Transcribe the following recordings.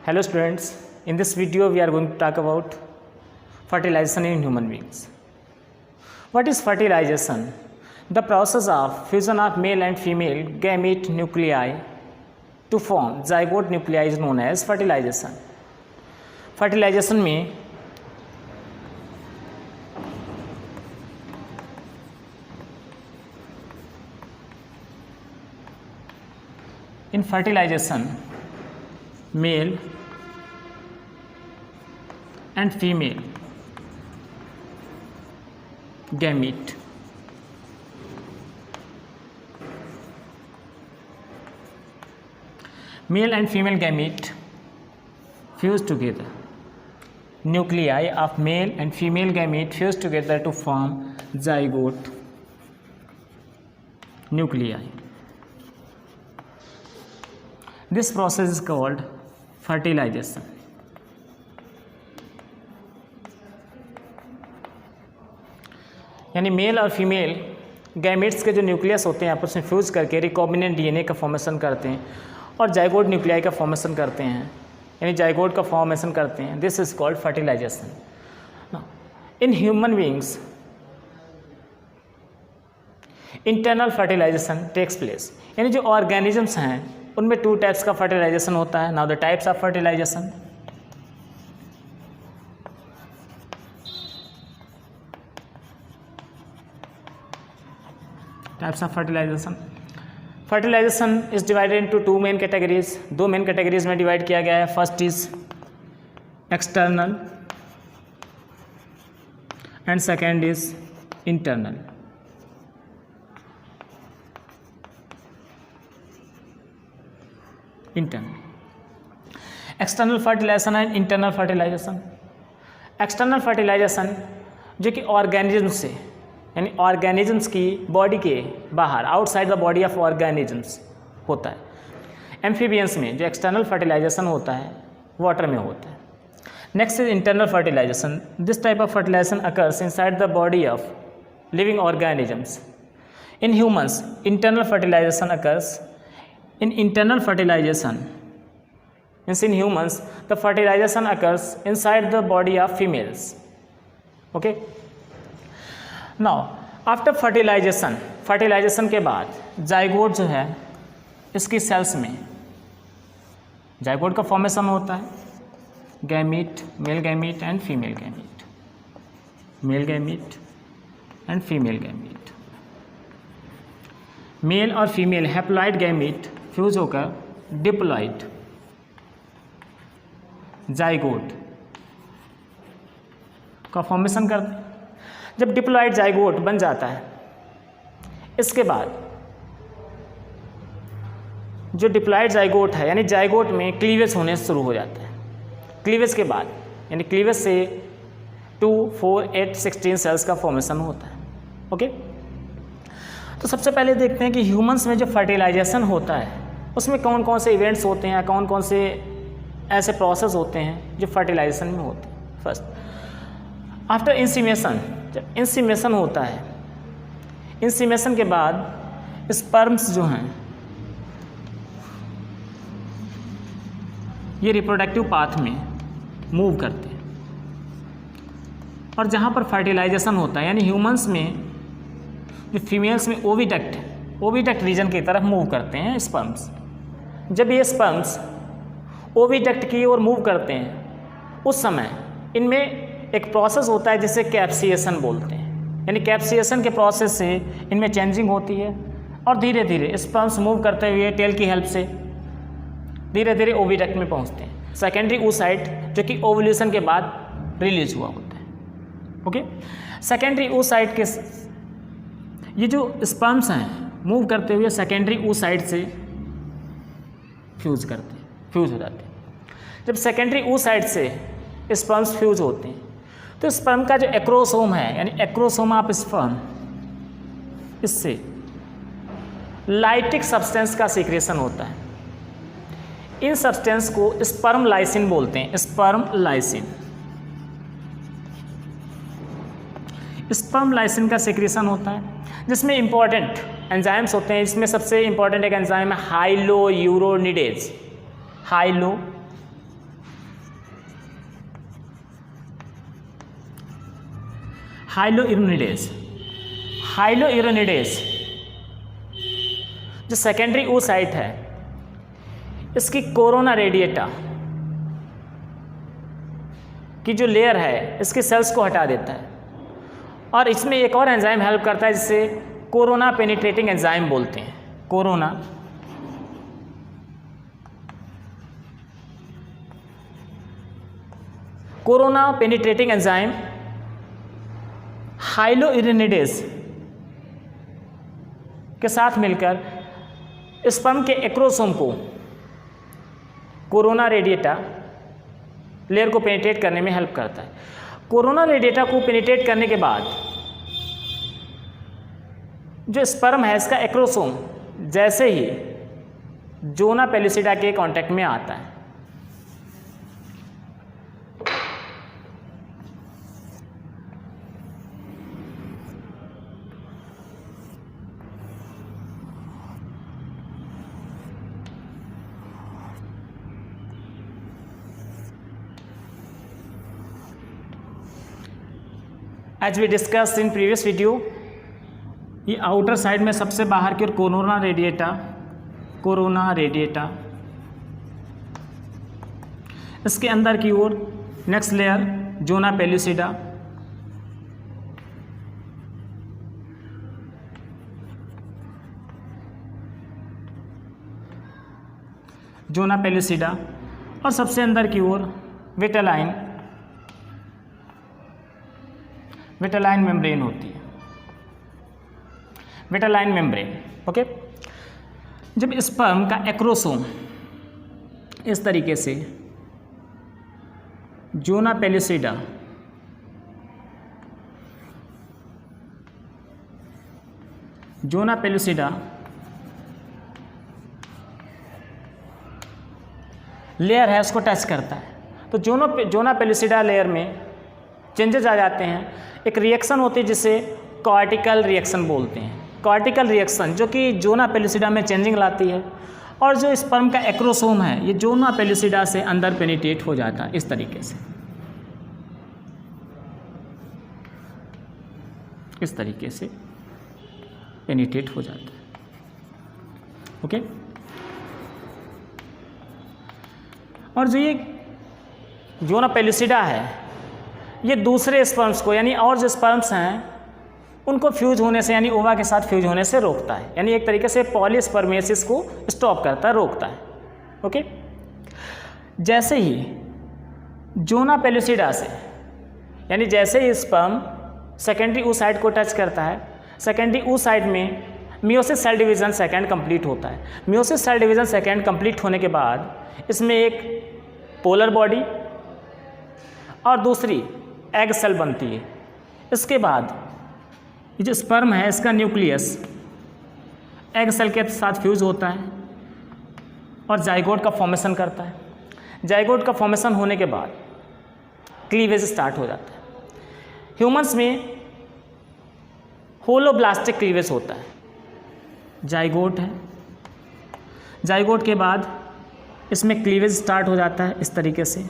Hello students, in this video we are going to talk about fertilization in human beings. What is fertilization? The process of fusion of male and female gamete nuclei to form zygote nuclei is known as fertilization. Fertilization में in fertilization male and female gamete male and female gamete fuse together. Nuclei of male and female gamete fuse together to form zygote nuclei. This process is called fertilization. यानी mail और female gametes के जो nucleus होते हैं आपस में fuse करके recombinant DNA का फॉर्मेशन करते हैं और जाइगोट न्यूक्लियाई का फॉर्मेशन करते हैं, यानी जाइगोट का फॉर्मेशन करते हैं. This is called fertilization. In human beings internal fertilization takes place, यानी जो ऑर्गेनिजम्स हैं उनमें 2 टाइप्स का फर्टिलाइजेशन होता है. Now the types of fertilization. Types of fertilization. Fertilization is divided into 2 main categories. 2 main categories में डिवाइड किया गया है. First is external and second is internal. External fertilization and internal fertilization. External fertilization जो कि organism से, यानी organisms की body के बाहर, outside the body of organisms होता है. एम्फीबियंस में जो एक्सटर्नल फर्टिलाइजेशन होता है वाटर में होता है. Next is internal fertilization. This type of fertilization occurs inside the body of living organisms. In humans internal fertilization occurs. In internal fertilization, means in humans, the fertilization occurs inside the body of females. Okay. Now, after fertilization के बाद zygote जो है इसकी sales में zygote का formation होता है. Gamete, male gamete and female gamete. Male gamete and female gamete. Male और फीमेल हैप्लॉइड गैमीट फ्यूज होकर डिप्लॉइड जाइगोट का फॉर्मेशन करते हैं. जब डिप्लॉइड जाइगोट बन जाता है इसके बाद जो डिप्लॉइड जाइगोट है, यानी जाइगोट में क्लीवेज होने शुरू हो जाता है. क्लीवेज के बाद, यानी क्लीवेज से 2, 4, 8, 16 सेल्स का फॉर्मेशन होता है. ओके. तो सबसे पहले देखते हैं कि ह्यूमंस में जो फर्टिलाइजेशन होता है उसमें कौन कौन से इवेंट्स होते हैं, कौन कौन से ऐसे प्रोसेस होते हैं जो फर्टिलाइजेशन में होते हैं. फर्स्ट, आफ्टर इंसीमेशन, जब इंसीमेशन होता है, इंसीमेशन के बाद स्पर्म्स जो हैं ये रिप्रोडक्टिव पाथ में मूव करते हैं और जहाँ पर फर्टिलाइजेशन होता है, यानी ह्यूमंस में जो फीमेल्स में ओविडक्ट रीजन की तरफ मूव करते हैं स्पर्म्स. जब ये स्पर्म्स ओविडक्ट की ओर मूव करते हैं उस समय इनमें एक प्रोसेस होता है जिसे कैप्सिएशन बोलते हैं. यानी कैप्सिएशन के प्रोसेस से इनमें चेंजिंग होती है और धीरे धीरे स्पर्म्स मूव करते हुए टेल की हेल्प से धीरे धीरे ओविडक्ट में पहुंचते हैं. सेकेंडरी oocyte जो कि ओवुलेशन के बाद रिलीज हुआ होता है. ओके. सेकेंडरी oocyte के ये जो स्पर्म्स हैं मूव करते हुए सेकेंडरी oocyte से फ्यूज हो जाते हैं. जब सेकेंडरी oocyte से स्पर्म्स फ्यूज होते हैं तो स्पर्म का जो एक्रोसोम है, यानी एक्रोसोम ऑफ स्पर्म, इससे लाइटिक सब्सटेंस का सीक्रेशन होता है. इन सब्सटेंस को स्पर्म लाइसिन बोलते हैं. स्पर्म लाइसिन का सीक्रेशन होता है जिसमें इंपॉर्टेंट एंजाइम्स होते हैं. इसमें सबसे इंपॉर्टेंट एक एंजाइम है हाइलोयूरोनिडेज. हाइलोयूरोनिडेज जो सेकेंडरी oocyte है, इसकी कोरोना रेडिएटा की जो लेयर है इसके सेल्स को हटा देता है, और इसमें एक और एंजाइम हेल्प करता है जिसे कोरोना पेनिट्रेटिंग एंजाइम बोलते हैं। कोरोना पेनिट्रेटिंग एंजाइम हाइलोयूरोनिडेज के साथ मिलकर स्पर्म के एक्रोसोम को कोरोना रेडिएटा लेयर को पेनिट्रेट करने में हेल्प करता है। कोरोना रेडिएटा को पेनिट्रेट करने के बाद जो स्पर्म है इसका एक्रोसोम जैसे ही जोना पेलुसिडा के कांटेक्ट में आता है, as we discuss in previous video, ये आउटर साइड में सबसे बाहर की ओर कोरोना रेडिएटा, इसके अंदर की ओर नेक्स्ट लेयर जोना पेलुसिडा, और सबसे अंदर की ओर विटेलाइन मेम्ब्रेन होती है, विटेलाइन मेम्ब्रेन। ओके, जब स्पर्म का एक्रोसोम इस तरीके से जोना पेलुसिडा लेयर है उसको टच करता है, तो जोना पेलुसिडा लेयर में चेंजेस आ जाते हैं। एक रिएक्शन होती है जिसे कॉर्टिकल रिएक्शन बोलते हैं। कॉर्टिकल रिएक्शन जो कि जोना पेलुसिडा में चेंजिंग लाती है, और जो स्पर्म का एक्रोसोम है ये जोना पेलुसिडा से अंदर पेनिट्रेट हो जाता है, इस तरीके से पेनिट्रेट हो जाता है। ओके, और जो ये जोना पेलुसिडा है ये दूसरे स्पर्म्स को, यानी और जो स्पर्म्स हैं उनको फ्यूज होने से, यानी ओवा के साथ फ्यूज होने से रोकता है, यानी एक तरीके से पॉलीस्पर्मेसिस को स्टॉप करता है, रोकता है। ओके, जैसे ही जोना पेलुसिडा से, यानी जैसे ही स्पर्म सेकेंडरी oocyte को टच करता है, सेकेंडरी oocyte में meiosis cell division second complete होता है। Meiosis cell division second complete होने के बाद इसमें एक पोलर बॉडी और दूसरी एग सेल बनती है। इसके बाद ये जो स्पर्म है इसका न्यूक्लियस एग सेल के साथ फ्यूज होता है और जाइगोट का फॉर्मेशन करता है। जाइगोट का फॉर्मेशन होने के बाद क्लीवेज स्टार्ट हो जाता है। ह्यूमंस में होलोब्लास्टिक क्लीवेज होता है। जाइगोट है, जाइगोट के बाद इसमें क्लीवेज स्टार्ट हो जाता है इस तरीके से।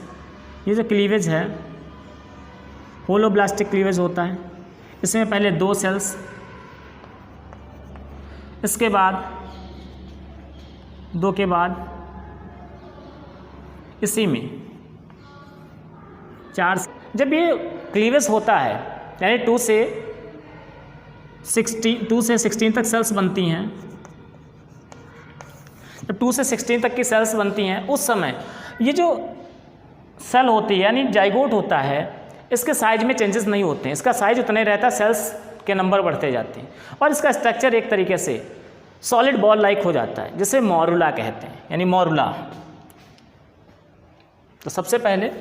ये जो क्लीवेज है होलोब्लास्टिक क्लीवेज होता है। इसमें पहले 2 सेल्स, इसके बाद 2 के बाद इसी में 4। जब ये क्लीवेज होता है यानी 2 से 16 तक सेल्स बनती हैं, जब 2 से 16 तक की सेल्स बनती हैं उस समय ये जो सेल होती है यानी जाइगोट होता है, इसके साइज में चेंजेस नहीं होते हैं। इसका साइज उतना ही रहता है, सेल्स के नंबर बढ़ते जाते हैं और इसका स्ट्रक्चर एक तरीके से सॉलिड बॉल लाइक हो जाता है, जिसे मोरुला कहते हैं, यानी मोरुला। तो सबसे पहले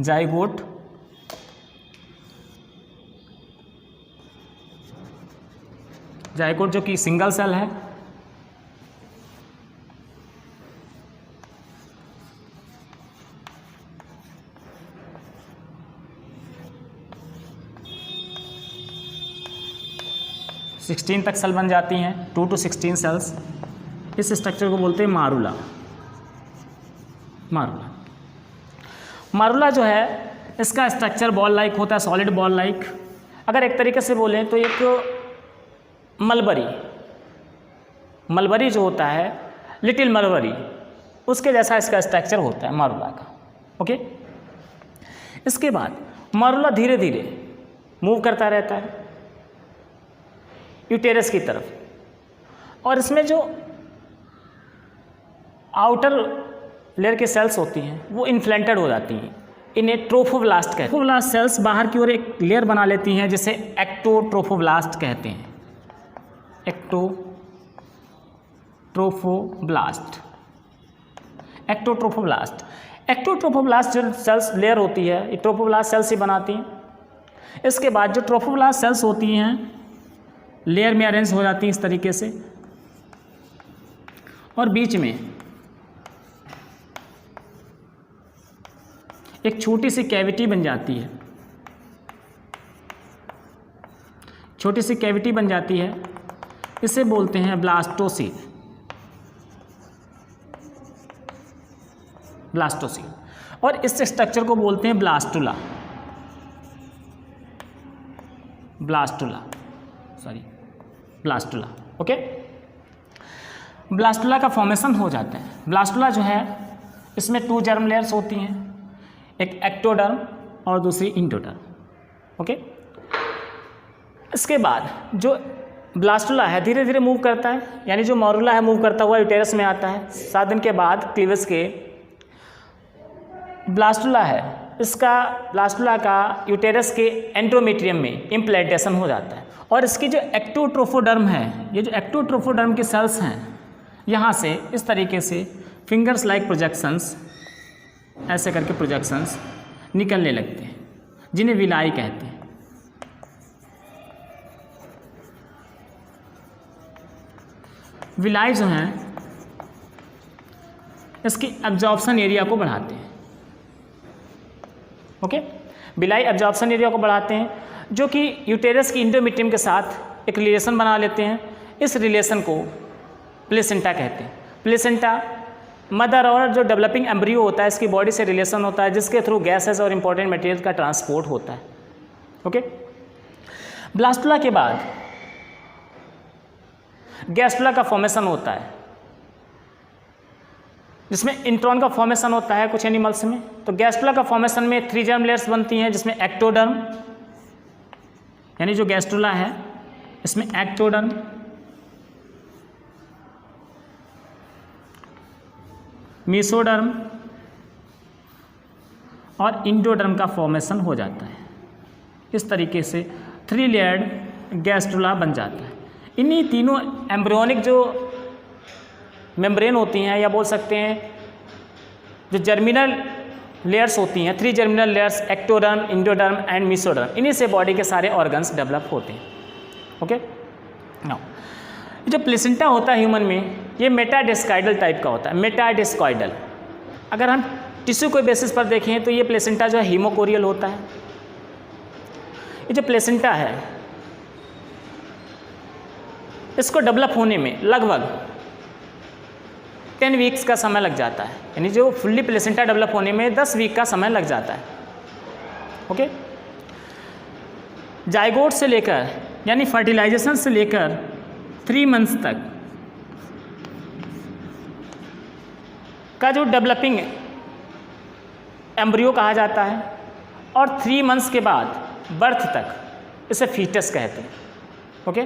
जाइगोट जो कि सिंगल सेल है, सिक्सटीन तक सेल बन जाती हैं, 2 to 16 सेल्स। इस स्ट्रक्चर को बोलते हैं मारुला। मारुला जो है इसका स्ट्रक्चर बॉल लाइक होता है, सॉलिड बॉल लाइक। अगर एक तरीके से बोलें तो एक मलबरी जो होता है, लिटिल मलबरी, उसके जैसा इसका स्ट्रक्चर होता है मारुला का। ओके, इसके बाद मारुला धीरे धीरे मूव करता रहता है यूटेरस की तरफ, और इसमें जो आउटर लेयर के सेल्स होती हैं वो इन्फ्लेंटेड हो जाती हैं, इन्हें ट्रोफोब्लास्ट कहते हैं। ट्रोफोब्लास्ट सेल्स बाहर की ओर एक लेयर बना लेती हैं जिसे एक्टोट्रोफोब्लास्ट कहते हैं। एक्टोट्रोफोब्लास्ट जो सेल्स लेयर होती है ये ट्रोफोब्लास्ट सेल्स ही बनाती हैं। इसके बाद जो ट्रोफोब्लास्ट सेल्स होती हैं लेयर में अरेंज हो जाती हैं इस तरीके से, और बीच में एक छोटी सी कैविटी बन जाती है, छोटी सी कैविटी बन जाती है, इसे बोलते हैं ब्लास्टोसील। और इस स्ट्रक्चर को बोलते हैं ब्लास्टुला। ओके, ब्लास्टुला का फॉर्मेशन हो जाता है। ब्लास्टुला जो है इसमें 2 जर्म लेयर्स होती हैं, एक एक्टोडर्म और दूसरी इंडोडर्म। ओके, इसके बाद जो ब्लास्टुला है धीरे धीरे मूव करता है, यानी जो मारुला है मूव करता हुआ यूटेरस में आता है। 7 दिन के बाद क्लीवेज के ब्लास्टुला है, ब्लास्टुला का यूटेरस के एंडोमेट्रियम में इम्प्लांटेशन हो जाता है, और इसकी जो एक्टोट्रोफोडर्म है, ये जो एक्टोट्रोफोडर्म के सेल्स हैं यहाँ से इस तरीके से फिंगर्स लाइक प्रोजेक्शंस, ऐसे करके प्रोजेक्शंस निकलने लगते हैं, जिन्हें विलाई कहते हैं। विलाई जो हैं इसकी एब्जॉर्प्शन एरिया को बढ़ाते हैं। ओके, विलाई एब्जॉर्प्शन एरिया को बढ़ाते हैं, जो कि यूटेरस की इंडोमेट्रियम के साथ एक रिलेशन बना लेते हैं। इस रिलेशन को प्लेसेंटा कहते हैं। प्लेसेंटा मदर और जो डेवलपिंग एम्ब्रियो होता है इसकी बॉडी से रिलेशन होता है, जिसके थ्रू गैसेस और इंपॉर्टेंट मटेरियल का ट्रांसपोर्ट होता है। ओके, ब्लास्टुला के बाद गैस्टुला का फॉर्मेशन होता है, जिसमें इंट्रॉन का फॉर्मेशन होता है कुछ एनिमल्स में। तो गैस्टुला का फॉर्मेशन में 3 जर्म लेयर्स बनती हैं, जिसमें एक्टोडर्म, यानी जो गैस्टुला है इसमें एक्टोडर्म, मेसोडर्म और इंडोडर्म का फॉर्मेशन हो जाता है। इस तरीके से 3 लेयर्ड गैस्टुला बन जाता है। इन्हीं तीनों एम्ब्रियोनिक जो मेम्ब्रेन होती हैं, या बोल सकते हैं जो जर्मिनल लेयर्स होती हैं, 3 germinal layers, ectoderm, endoderm and mesoderm, इन्हीं से बॉडी के सारे ऑर्गन्स डेवलप होते हैं। ओके, नाउ जो प्लेसेंटा होता है ह्यूमन में, ये मेटाडिस्कॉइडल टाइप का होता है। मेटाडिस्कॉइडल, अगर हम टिश्यू के बेसिस पर देखें तो ये प्लेसेंटा जो है हीमोकोरियल होता है। ये जो प्लेसेंटा है इसको डेवलप होने में लगभग 10 वीक्स का समय लग जाता है, यानी जो फुल्ली प्लेसेंटा डेवलप होने में 10 वीक का समय लग जाता है। ओके, जाइगोट से लेकर यानी फर्टिलाइजेशन से लेकर 3 मंथ्स तक का जो डेवलपिंग एम्ब्रियो कहा जाता है, और 3 मंथ्स के बाद बर्थ तक इसे फीटस कहते हैं। ओके,